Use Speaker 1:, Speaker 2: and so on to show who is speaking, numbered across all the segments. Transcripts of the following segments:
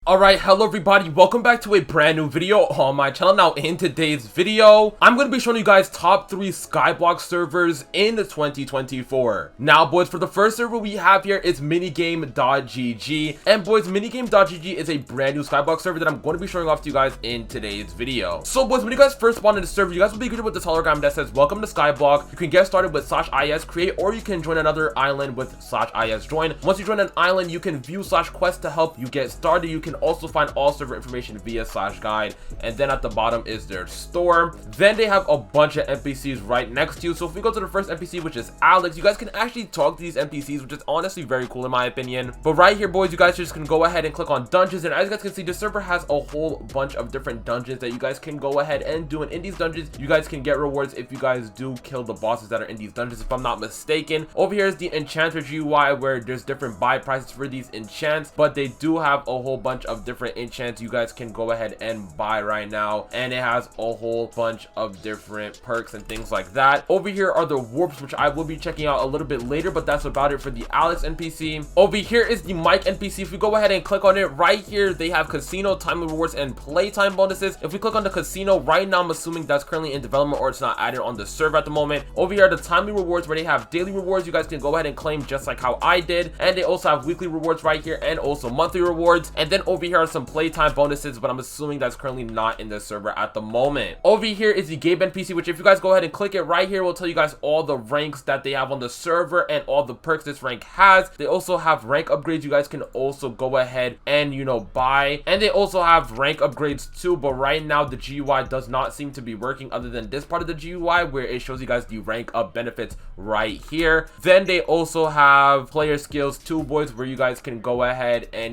Speaker 1: Alright, hello everybody, welcome back to a brand new video on my channel. Now in today's video, I'm going to be showing you guys top 3 Skyblock servers in 2024. Now boys, for the first server we have here is minigame.gg, and boys, minigame.gg is a brand new Skyblock server that I'm going to be showing off to you guys in today's video. So boys, when you guys first spawn in the server, you guys will be greeted with this hologram that says welcome to Skyblock. You can get started with /is create, or you can join another island with /is join. Once you join an island, you can view /quest to help you get started. You can also find all server information via /guide, and then at the bottom is their store. Then they have a bunch of NPCs right next to you. So if we go to the first NPC, which is Alex, you guys can actually talk to these NPCs, which is honestly very cool in my opinion. But right here boys, you guys just can go ahead and click on dungeons, and as you guys can see, the server has a whole bunch of different dungeons that you guys can go ahead and do. And in these dungeons, you guys can get rewards if you guys do kill the bosses that are in these dungeons, if I'm not mistaken. Over here is the enchanter GUI, where there's different buy prices for these enchants, but they do have a whole bunch of different enchants you guys can go ahead and buy right now, and it has a whole bunch of different perks and things like that. Over here are the warps, which I will be checking out a little bit later, but that's about it for the Alex NPC. Over here is the Mike NPC. If we go ahead and click on it right here, they have casino, timely rewards, and playtime bonuses. If we click on the casino right now, I'm assuming that's currently in development or it's not added on the server at the moment. Over here are the timely rewards, where they have daily rewards you guys can go ahead and claim just like how I did, and they also have weekly rewards right here and also monthly rewards. And then over here are some playtime bonuses, but I'm assuming that's currently not in the server at the moment. Over here is the Gabe NPC, which if you guys go ahead and click it right here, will tell you guys all the ranks that they have on the server and all the perks this rank has. They also have rank upgrades you guys can also go ahead and buy, and they also have rank upgrades too, but right now the GUI does not seem to be working, other than this part of the GUI where it shows you guys the rank up benefits right here. Then they also have player skills too boys, where you guys can go ahead and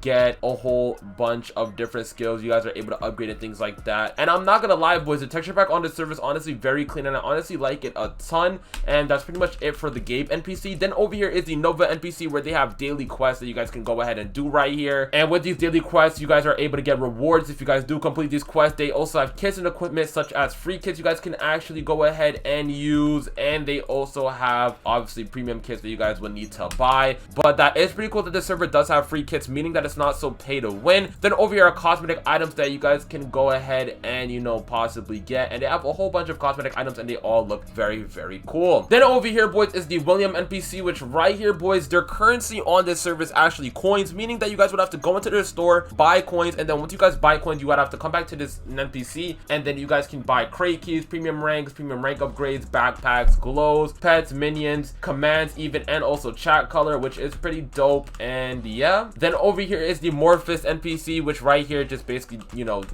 Speaker 1: get a whole bunch of different skills you guys are able to upgrade and things like that. And I'm not gonna lie boys, the texture pack on the server is honestly very clean, and I honestly like it a ton. And that's pretty much it for the Gabe NPC. Then over here is the Nova NPC, where they have daily quests that you guys can go ahead and do right here. And with these daily quests, you guys are able to get rewards if you guys do complete these quests. They also have kits and equipment, such as free kits you guys can actually go ahead and use, and they also have obviously premium kits that you guys will need to buy. But that is pretty cool that the server does have free kits, meaning that it's not so pay to win. Then over here are cosmetic items that you guys can go ahead and possibly get, and they have a whole bunch of cosmetic items, and they all look very cool. Then over here boys is the William NPC, which right here boys, their currency on this server is actually coins, meaning that you guys would have to go into their store, buy coins, and then once you guys buy coins, you would have to come back to this NPC, and then you guys can buy crate keys, premium rank upgrades, backpacks, glows, pets, minions, commands even, and also chat color, which is pretty dope. And yeah, then over here is the Morphist NPC, which right here just basically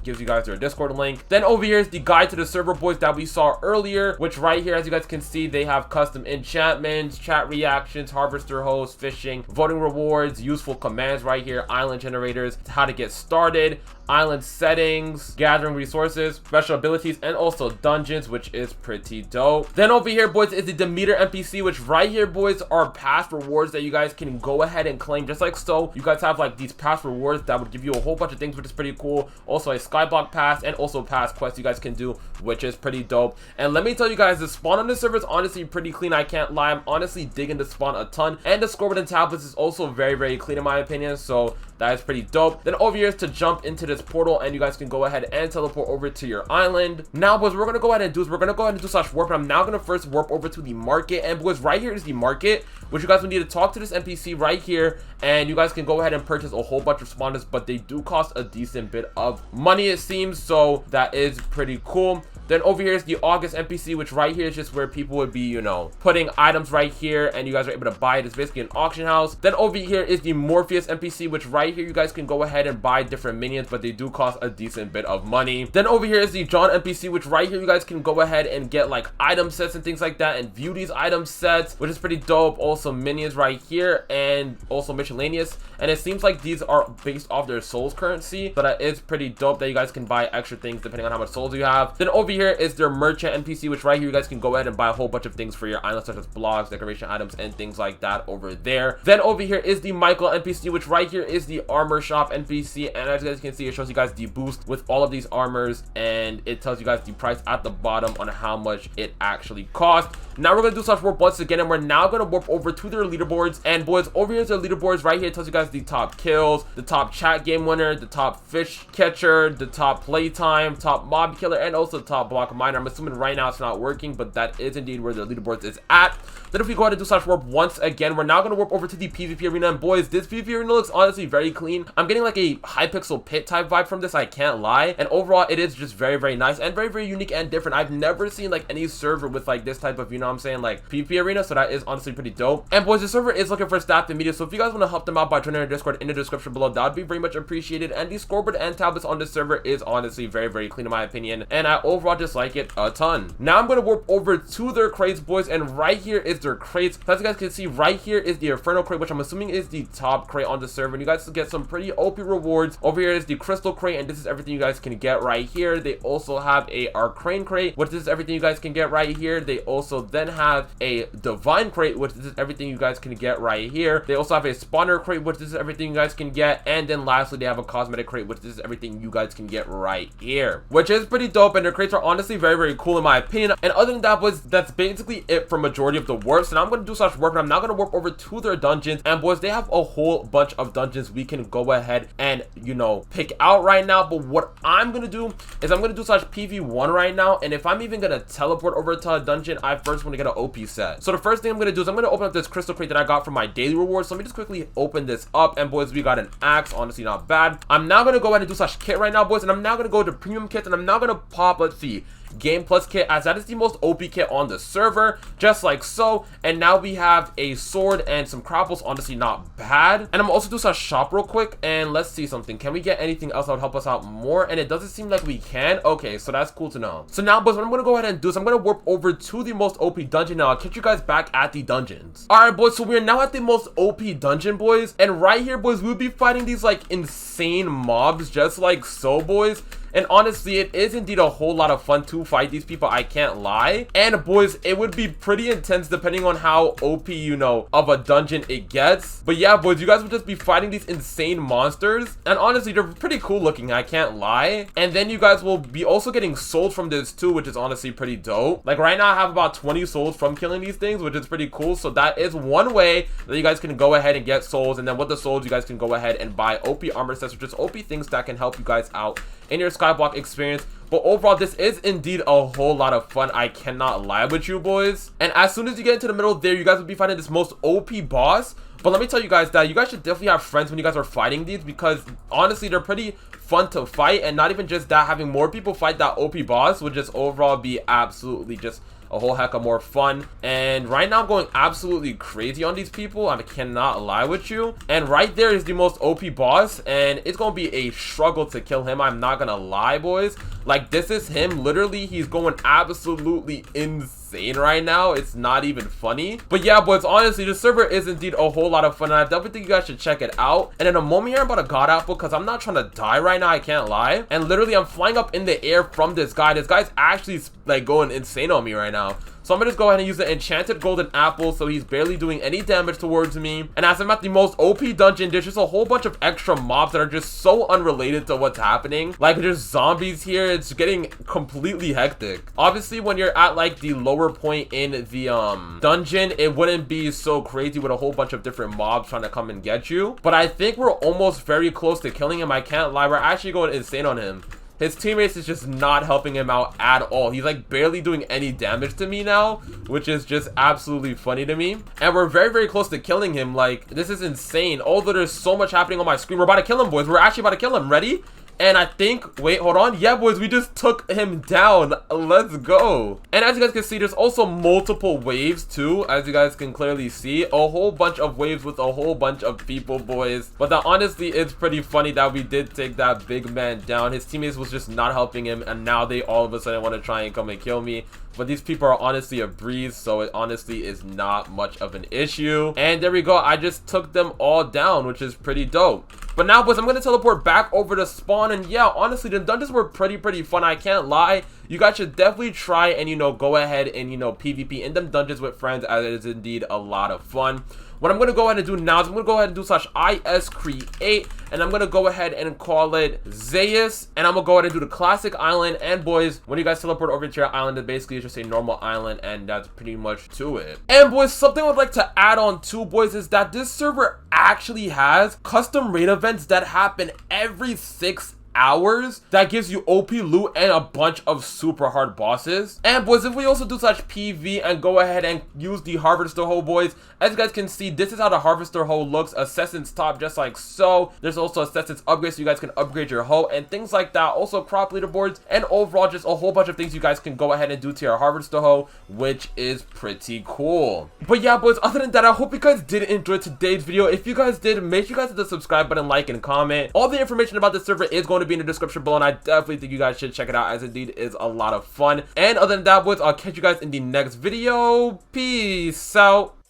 Speaker 1: gives you guys their Discord link. Then over here is the guide to the server boys that we saw earlier, which right here, as you guys can see, they have custom enchantments, chat reactions, harvester hosts, fishing, voting rewards, useful commands right here, island generators, how to get started, island settings, gathering resources, special abilities, and also dungeons, which is pretty dope. Then over here boys is the Demeter NPC, which right here boys are past rewards that you guys can go ahead and claim just like so. You guys have like these past rewards that would give you a whole bunch of things, which is pretty cool. Also a Skyblock pass, and also past quests you guys can do, which is pretty dope. And let me tell you guys, the spawn on this server is honestly pretty clean. I can't lie, I'm honestly digging the spawn a ton, and the scorpion tablets is also very clean in my opinion, so that is pretty dope. Then over here is to jump into this portal, and you guys can go ahead and teleport over to your island. Now boys, what we're gonna go ahead and do is we're gonna go ahead and do /warp, and I'm now gonna first warp over to the market. And boys, right here is the market, which you guys will need to talk to this NPC right here, and you guys can go ahead and purchase a whole bunch of spawners, but they do cost a decent bit of money it seems, so that is pretty cool. Then over here is the August NPC, which right here is just where people would be, putting items right here, and you guys are able to buy it. It's basically an auction house. Then over here is the Morpheus NPC, which right here you guys can go ahead and buy different minions, but they do cost a decent bit of money. Then over here is the John NPC, which right here you guys can go ahead and get like item sets and things like that, and view these item sets, which is pretty dope. Also minions right here, and also miscellaneous, and it seems like these are based off their souls currency, but that is pretty dope that you guys can buy extra things depending on how much souls you have. Then over here is their merchant NPC, which right here you guys can go ahead and buy a whole bunch of things for your island, such as blocks, decoration items, and things like that over there. Then over here is the Michael NPC, which right here is the armor shop NPC, and as you guys can see, it shows you guys the boost with all of these armors, and it tells you guys the price at the bottom on how much it actually costs. Now we're gonna do /warp once again, and we're now gonna warp over to their leaderboards. And boys, over here is their leaderboards. Right here it tells you guys the top kills, the top top chat game winner, the top fish catcher, the top playtime, top mob killer, and also top block miner. I'm assuming right now it's not working, but that is indeed where the leaderboards is at. Then if we go ahead and do slash warp once again, we're now going to warp over to the PvP arena. And boys, this PvP arena looks honestly very clean. I'm getting like a hypixel pit type vibe from this, I can't lie. And overall, it is just very, very nice and very, very unique and different. I've never seen like any server with like this type of, you know what I'm saying, like PvP arena. So that is honestly pretty dope. And boys, the server is looking for staff and media. So if you guys want to help them out by joining our Discord in the description below, that would be very much appreciated. And the scoreboard and tablets on this server is honestly very, very clean in my opinion. And I overall just like it a ton. Now I'm going to warp over to their crates, boys. And right here is their crates. As you guys can see, right here is the Inferno crate, which I'm assuming is the top crate on the server. And you guys get some pretty OP rewards. Over here is the crystal crate, and this is everything you guys can get right here. They also have a arcane crate, which is everything you guys can get right here. They also then have a divine crate, which is everything you guys can get right here. They also have a spawner crate, which is everything you guys can get. And then lastly, they have a cosmetic crate, which is everything you guys can get right here, which is pretty dope. And their crates are honestly very, very cool in my opinion. And other than that, boys, that's basically it for majority of the warps. And I'm going to do slash warp, and I'm now going to warp over to their dungeons. And boys, they have a whole bunch of dungeons we can go ahead and, you know, pick out right now. But what I'm going to do is I'm going to do slash PV1 right now. And if I'm even going to teleport over to a dungeon, I first want to get an OP set. So the first thing I'm going to do is I'm going to open up this crystal crate that I got from my daily rewards. So let me just quickly open this up. And boys, we got an axe, honestly not bad. I'm now going to go ahead and do slash kit right now, boys. And I'm now going to go to premium kits, and I'm now going to pop, let's see, game plus kit, as that is the most OP kit on the server, just like so. And now we have a sword and some crapples, honestly not bad. And I'm also doing slash shop real quick, and let's see something. Can we get anything else that would help us out more? And it doesn't seem like we can. Okay, so that's cool to know. So now, boys, what I'm going to go ahead and do is I'm going to warp over to the most OP dungeon. Now I'll catch you guys back at the dungeons. All right, boys, so we're now at the most OP dungeon, boys. And right here, boys, we'll be fighting these like insane mobs, just like so, boys. And honestly, it is indeed a whole lot of fun to fight these people, I can't lie. And boys, it would be pretty intense depending on how OP, you know, of a dungeon it gets. But yeah, boys, you guys would just be fighting these insane monsters. And honestly, they're pretty cool looking, I can't lie. And then you guys will be also getting souls from this too, which is honestly pretty dope. Like right now, I have about 20 souls from killing these things, which is pretty cool. So that is one way that you guys can go ahead and get souls. And then with the souls, you guys can go ahead and buy OP armor sets, which is OP things that can help you guys out in your skyblock experience. But overall, this is indeed a whole lot of fun, I cannot lie with you, boys. And as soon as you get into the middle there, you guys will be fighting this most OP boss. But let me tell you guys that you guys should definitely have friends when you guys are fighting these, because honestly, they're pretty fun to fight. And not even just that, having more people fight that OP boss would just overall be absolutely just a whole heck of more fun. And right now I'm going absolutely crazy on these people, I cannot lie with you. And right there is the most OP boss, and it's gonna be a struggle to kill him, I'm not gonna lie, boys. Like, this is him, literally, he's going absolutely insane right now. It's not even funny. But yeah, boys, honestly, the server is indeed a whole lot of fun, and I definitely think you guys should check it out. And in a moment here, I'm about to god apple because I'm not trying to die right now, I can't lie. And literally, I'm flying up in the air from this guy. This guy's actually like going insane on me right now. So I'm gonna just go ahead and use the enchanted golden apple, so he's barely doing any damage towards me. And as I'm at the most OP dungeon, there's just a whole bunch of extra mobs that are just so unrelated to what's happening. Like, there's zombies here. It's getting completely hectic. Obviously, when you're at like the lower point in the dungeon, it wouldn't be so crazy with a whole bunch of different mobs trying to come and get you. But I think we're almost very close to killing him, I can't lie. We're actually going insane on him. His teammates is just not helping him out at all. He's like barely doing any damage to me now, which is just absolutely funny to me. And we're very, very close to killing him. Like, this is insane. Although there's so much happening on my screen. We're about to kill him, boys. We're actually about to kill him. Ready? And I think, wait, hold on. Yeah, boys, we just took him down. Let's go. And as you guys can see, there's also multiple waves too. As you guys can clearly see, a whole bunch of waves with a whole bunch of people, boys. But that honestly is pretty funny that we did take that big man down. His teammates was just not helping him, and now they all of a sudden want to try and come and kill me. But these people are honestly a breeze, so it honestly is not much of an issue. And there we go. I just took them all down, which is pretty dope. But now, boys, I'm going to teleport back over to spawn. And yeah, honestly, the dungeons were pretty fun. I can't lie. You guys should definitely try and, you know, go ahead and, you know, PvP in them dungeons with friends, as it is indeed a lot of fun. what I'm going to go ahead and do now is I'm going to go ahead and do /iscreate, and I'm going to go ahead and call it Zaues, and I'm going to go ahead and do the classic island. And boys, when you guys teleport over to your island, it basically is just a normal island, and that's pretty much to it. And boys, something I would like to add on too, boys, is that this server actually has custom raid events that happen every 6 hours that gives you OP loot and a bunch of super hard bosses. And boys, if we also do /PV and go ahead and use the harvester hoe, boys, as you guys can see, this is how the harvester hoe looks. Assassin's top, just like so. There's also assassin's upgrade, so you guys can upgrade your hoe and things like that. Also crop leaderboards, and overall just a whole bunch of things you guys can go ahead and do to your harvester hoe, which is pretty cool. But yeah, boys, other than that, I hope you guys did enjoy today's video. If you guys did, make sure you guys hit the subscribe button, like, and comment. All the information about this server is going to be in the description below, and I definitely think you guys should check it out, as indeed is a lot of fun. And other than that, boys, I'll catch you guys in the next video. Peace out.